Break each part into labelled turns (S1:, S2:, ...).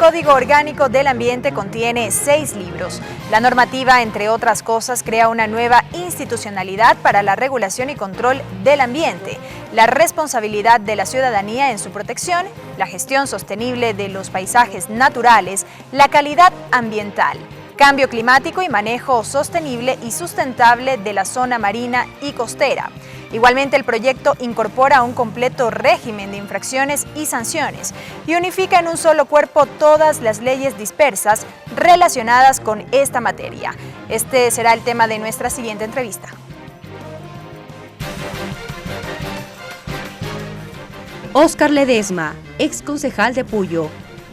S1: Código Orgánico del Ambiente contiene 6 libros. La normativa, entre otras cosas, crea una nueva institucionalidad para la regulación y control del ambiente, la responsabilidad de la ciudadanía en su protección, la gestión sostenible de los paisajes naturales, la calidad ambiental, cambio climático y manejo sostenible y sustentable de la zona marina y costera. Igualmente, el proyecto incorpora un completo régimen de infracciones y sanciones y unifica en un solo cuerpo todas las leyes dispersas relacionadas con esta materia. Este será el tema de nuestra siguiente entrevista.
S2: Óscar Ledesma, ex concejal de Puyo,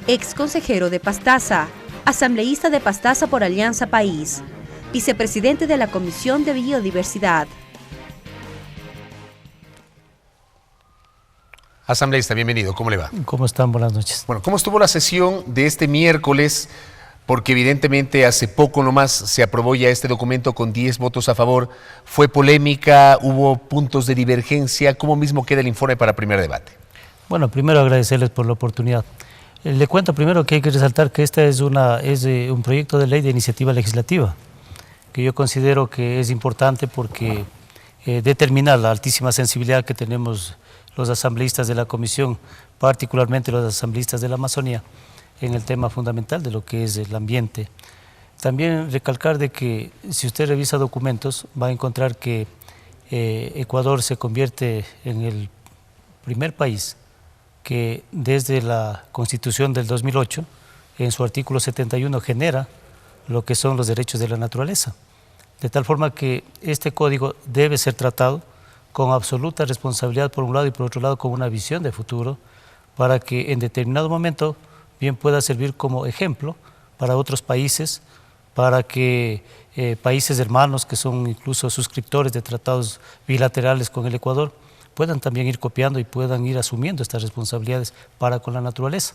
S2: ex consejero de Pastaza, asambleísta de Pastaza por Alianza País, vicepresidente de la Comisión de Biodiversidad.
S3: Asambleísta, bienvenido. ¿Cómo le va?
S4: ¿Cómo están? Buenas noches.
S3: Bueno, ¿cómo estuvo la sesión de este miércoles? Porque evidentemente hace poco nomás se aprobó ya este documento con 10 votos a favor. Fue polémica, hubo puntos de divergencia. ¿Cómo mismo queda el informe para primer debate?
S4: Bueno, primero agradecerles por la oportunidad. Le cuento primero que hay que resaltar que este es un proyecto de ley de iniciativa legislativa, que yo considero que es importante porque determina la altísima sensibilidad que tenemos los asambleístas de la Comisión, particularmente los asambleístas de la Amazonía, en el tema fundamental de lo que es el ambiente. También recalcar de que si usted revisa documentos va a encontrar que Ecuador se convierte en el primer país que desde la Constitución del 2008, en su artículo 71, genera lo que son los derechos de la naturaleza. De tal forma que este código debe ser tratado con absoluta responsabilidad por un lado y por otro lado con una visión de futuro para que en determinado momento bien pueda servir como ejemplo para otros países, para que países hermanos que son incluso suscriptores de tratados bilaterales con el Ecuador puedan también ir copiando y puedan ir asumiendo estas responsabilidades para con la naturaleza.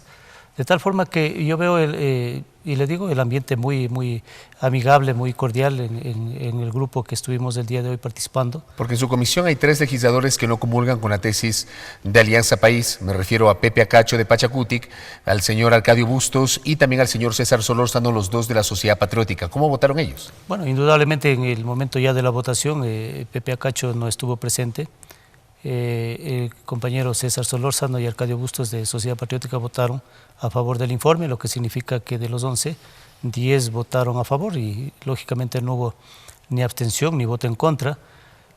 S4: De tal forma que yo veo, y le digo, el ambiente muy amigable, muy cordial en el grupo que estuvimos el día de hoy participando.
S3: Porque en su comisión hay 3 legisladores que no comulgan con la tesis de Alianza País. Me refiero a Pepe Acacho de Pachacutic, al señor Arcadio Bustos y también al señor César Solórzano, los 2 de la Sociedad Patriótica. ¿Cómo votaron ellos?
S4: Bueno, indudablemente en el momento ya de la votación, Pepe Acacho no estuvo presente. El compañero César Solórzano y Arcadio Bustos de Sociedad Patriótica votaron a favor del informe, lo que significa que de los 11, 10 votaron a favor y lógicamente no hubo ni abstención ni voto en contra.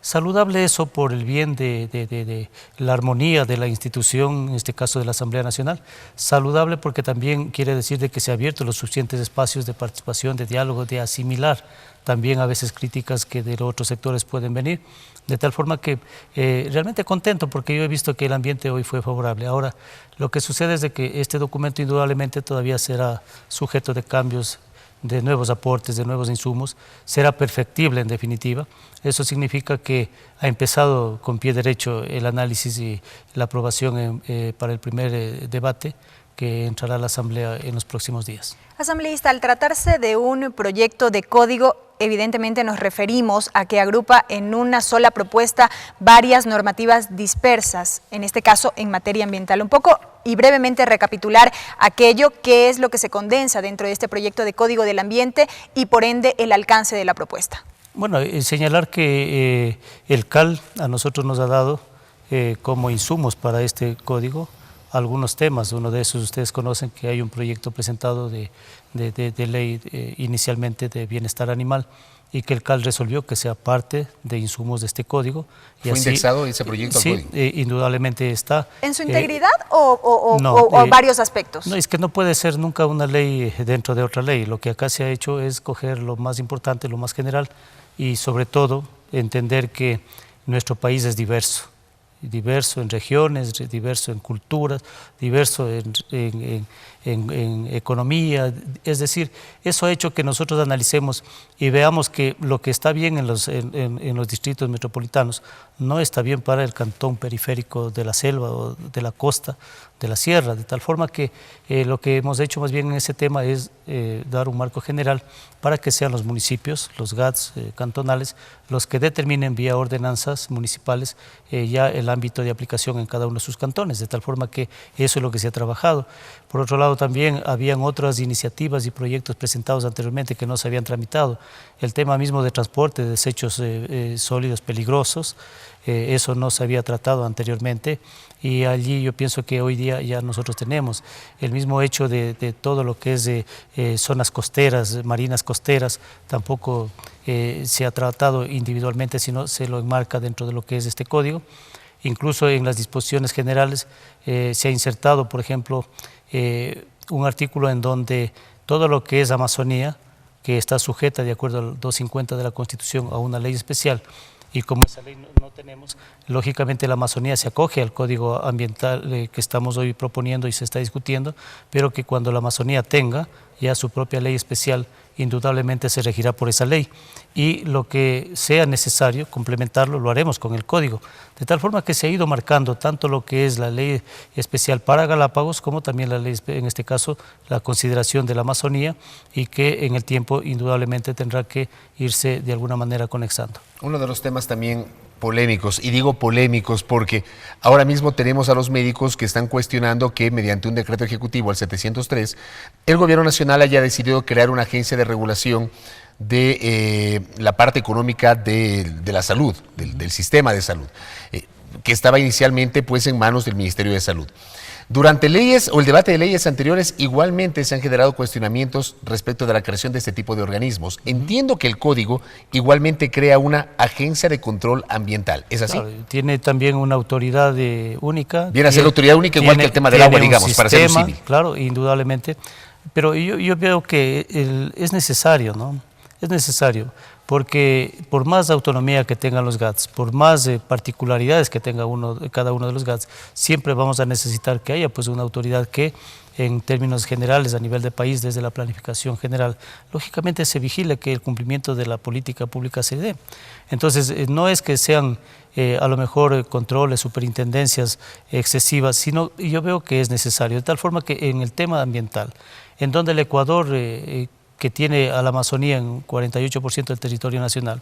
S4: Saludable eso por el bien de la armonía de la institución, en este caso de la Asamblea Nacional. Saludable porque también quiere decir de que se han abierto los suficientes espacios de participación, de diálogo, de asimilar también a veces críticas que de los otros sectores pueden venir. De tal forma que realmente contento porque yo he visto que el ambiente hoy fue favorable. Ahora, lo que sucede es de que este documento indudablemente todavía será sujeto de cambios, de nuevos aportes, de nuevos insumos, será perfectible en definitiva. Eso significa que ha empezado con pie derecho el análisis y la aprobación para el primer debate que entrará a la Asamblea en los próximos días.
S1: Asambleísta, al tratarse de un proyecto de código, evidentemente nos referimos a que agrupa en una sola propuesta varias normativas dispersas, en este caso en materia ambiental. Un poco y brevemente recapitular aquello que es lo que se condensa dentro de este proyecto de Código del Ambiente y por ende el alcance de la propuesta.
S4: Bueno, señalar que el CAL a nosotros nos ha dado como insumos para este código algunos temas. Uno de esos ustedes conocen que hay un proyecto presentado de ley inicialmente de bienestar animal y que el CAL resolvió que sea parte de insumos de este código.
S3: ¿Fue indexado ese proyecto al código?
S4: Sí, indudablemente está.
S1: ¿En su integridad o varios aspectos?
S4: No, es que no puede ser nunca una ley dentro de otra ley. Lo que acá se ha hecho es coger lo más importante, lo más general y sobre todo entender que nuestro país es diverso en regiones, diverso en culturas, diverso en economía. Es decir, eso ha hecho que nosotros analicemos y veamos que lo que está bien en los distritos metropolitanos no está bien para el cantón periférico de la selva o de la costa, de la sierra, de tal forma que lo que hemos hecho más bien en ese tema es dar un marco general para que sean los municipios, los GATS cantonales, los que determinen vía ordenanzas municipales ya el el ámbito de aplicación en cada uno de sus cantones, de tal forma que eso es lo que se ha trabajado. Por otro lado, también habían otras iniciativas y proyectos presentados anteriormente que no se habían tramitado. El tema mismo de transporte de desechos sólidos peligrosos, eso no se había tratado anteriormente, y allí yo pienso que hoy día ya nosotros tenemos el mismo hecho de todo lo que es zonas costeras, marinas costeras, tampoco se ha tratado individualmente, sino se lo enmarca dentro de lo que es este código. Incluso en las disposiciones generales se ha insertado, por ejemplo, un artículo en donde todo lo que es Amazonía, que está sujeta de acuerdo al 250 de la Constitución a una ley especial, y como esa ley no tenemos, lógicamente la Amazonía se acoge al código ambiental que estamos hoy proponiendo y se está discutiendo, pero que cuando la Amazonía tenga ya su propia ley especial, indudablemente se regirá por esa ley, y lo que sea necesario complementarlo lo haremos con el código, de tal forma que se ha ido marcando tanto lo que es la ley especial para Galápagos como también la ley, en este caso, la consideración de la Amazonía, y que en el tiempo indudablemente tendrá que irse de alguna manera conexando.
S3: Uno de los temas también polémicos, y digo polémicos porque ahora mismo tenemos a los médicos que están cuestionando que mediante un decreto ejecutivo, al 703, el gobierno nacional haya decidido crear una agencia de regulación de la parte económica de la salud, del sistema de salud, que estaba inicialmente pues en manos del Ministerio de Salud. Durante leyes o el debate de leyes anteriores igualmente se han generado cuestionamientos respecto de la creación de este tipo de organismos. Entiendo que el código igualmente crea una agencia de control ambiental, ¿es así?
S4: Claro, tiene también una autoridad única.
S3: Viene a ser la autoridad única igual que el tema del agua, digamos, para hacerlo civil.
S4: Claro, indudablemente, pero yo veo que es necesario, ¿no? Es necesario, porque por más autonomía que tengan los GATS, por más particularidades que tenga cada uno de los GATS, siempre vamos a necesitar que haya pues una autoridad que en términos generales a nivel de país, desde la planificación general, lógicamente se vigile que el cumplimiento de la política pública se dé. Entonces, no es que sean a lo mejor controles, superintendencias excesivas, sino yo veo que es necesario, de tal forma que en el tema ambiental, en donde el Ecuador que tiene a la Amazonía en 48% del territorio nacional,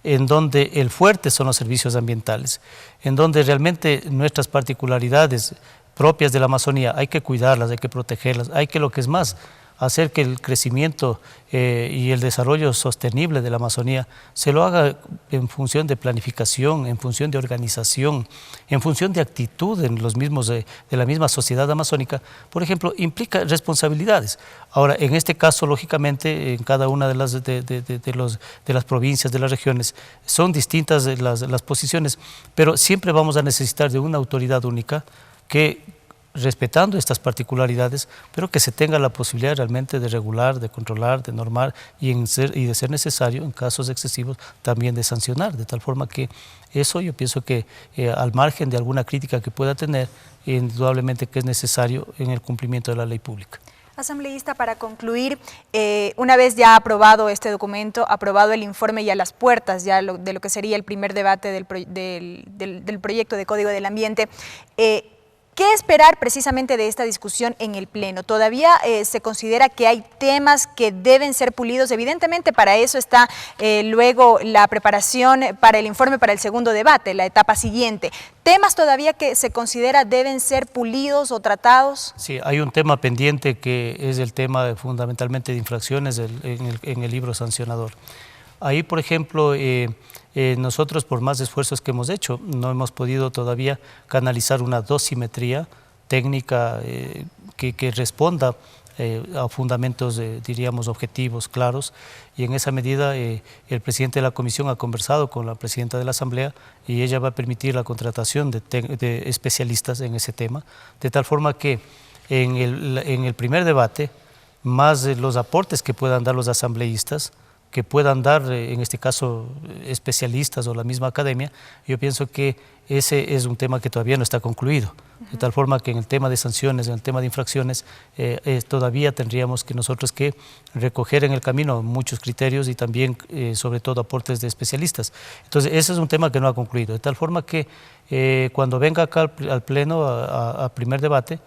S4: en donde el fuerte son los servicios ambientales, en donde realmente nuestras particularidades propias de la Amazonía hay que cuidarlas, hay que protegerlas, hay que, lo que es más, hacer que el crecimiento y el desarrollo sostenible de la Amazonía se lo haga en función de planificación, en función de organización, en función de actitud en los mismos de la misma sociedad amazónica. Por ejemplo, implica responsabilidades. Ahora, en este caso, lógicamente, en cada una de las provincias, de las regiones, son distintas las posiciones, pero siempre vamos a necesitar de una autoridad única que, respetando estas particularidades, pero que se tenga la posibilidad realmente de regular, de controlar, de normar y de ser necesario, en casos excesivos, también de sancionar, de tal forma que eso yo pienso que al margen de alguna crítica que pueda tener, indudablemente que es necesario en el cumplimiento de la ley pública.
S1: Asambleísta, para concluir, una vez ya aprobado este documento, aprobado el informe y a las puertas ya de lo que sería el primer debate del proyecto de Código del Ambiente, ¿qué esperar precisamente de esta discusión en el Pleno? ¿Todavía se considera que hay temas que deben ser pulidos? Evidentemente para eso está luego la preparación para el informe para el segundo debate, la etapa siguiente. ¿Temas todavía que se considera deben ser pulidos o tratados?
S4: Sí, hay un tema pendiente que es el tema fundamentalmente de infracciones en el libro sancionador. Ahí, por ejemplo, nosotros, por más esfuerzos que hemos hecho, no hemos podido todavía canalizar una dosimetría técnica que responda a fundamentos, diríamos, objetivos, claros, y en esa medida el presidente de la Comisión ha conversado con la presidenta de la Asamblea y ella va a permitir la contratación de especialistas en ese tema, de tal forma que en el primer debate, más los aportes que puedan dar los asambleístas, que puedan dar, en este caso, especialistas o la misma academia, yo pienso que ese es un tema que todavía no está concluido. De tal forma que en el tema de sanciones, en el tema de infracciones, todavía tendríamos que nosotros que recoger en el camino muchos criterios y también, sobre todo, aportes de especialistas. Entonces, ese es un tema que no ha concluido. De tal forma que cuando venga acá al Pleno a primer debate,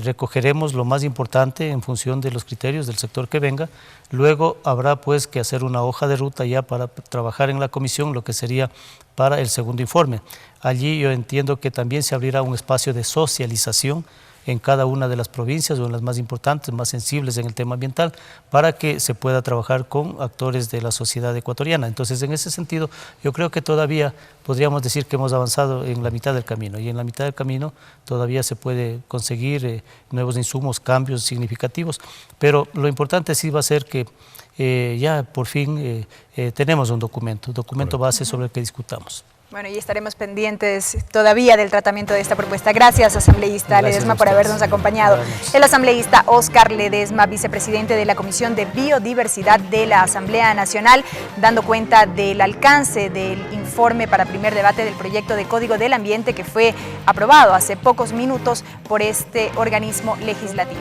S4: recogeremos lo más importante en función de los criterios del sector que venga. Luego habrá pues que hacer una hoja de ruta ya para trabajar en la comisión lo que sería para el segundo informe. Allí yo entiendo que también se abrirá un espacio de socialización en cada una de las provincias o en las más importantes, más sensibles en el tema ambiental, para que se pueda trabajar con actores de la sociedad ecuatoriana. Entonces, en ese sentido, yo creo que todavía podríamos decir que hemos avanzado en la mitad del camino, y en la mitad del camino todavía se puede conseguir nuevos insumos, cambios significativos, pero lo importante sí va a ser que ya por fin tenemos un documento base sobre el que discutamos.
S1: Bueno, y estaremos pendientes todavía del tratamiento de esta propuesta. Gracias, asambleísta Ledesma, por habernos acompañado. El asambleísta Óscar Ledesma, vicepresidente de la Comisión de Biodiversidad de la Asamblea Nacional, dando cuenta del alcance del informe para primer debate del proyecto de Código del Ambiente que fue aprobado hace pocos minutos por este organismo legislativo.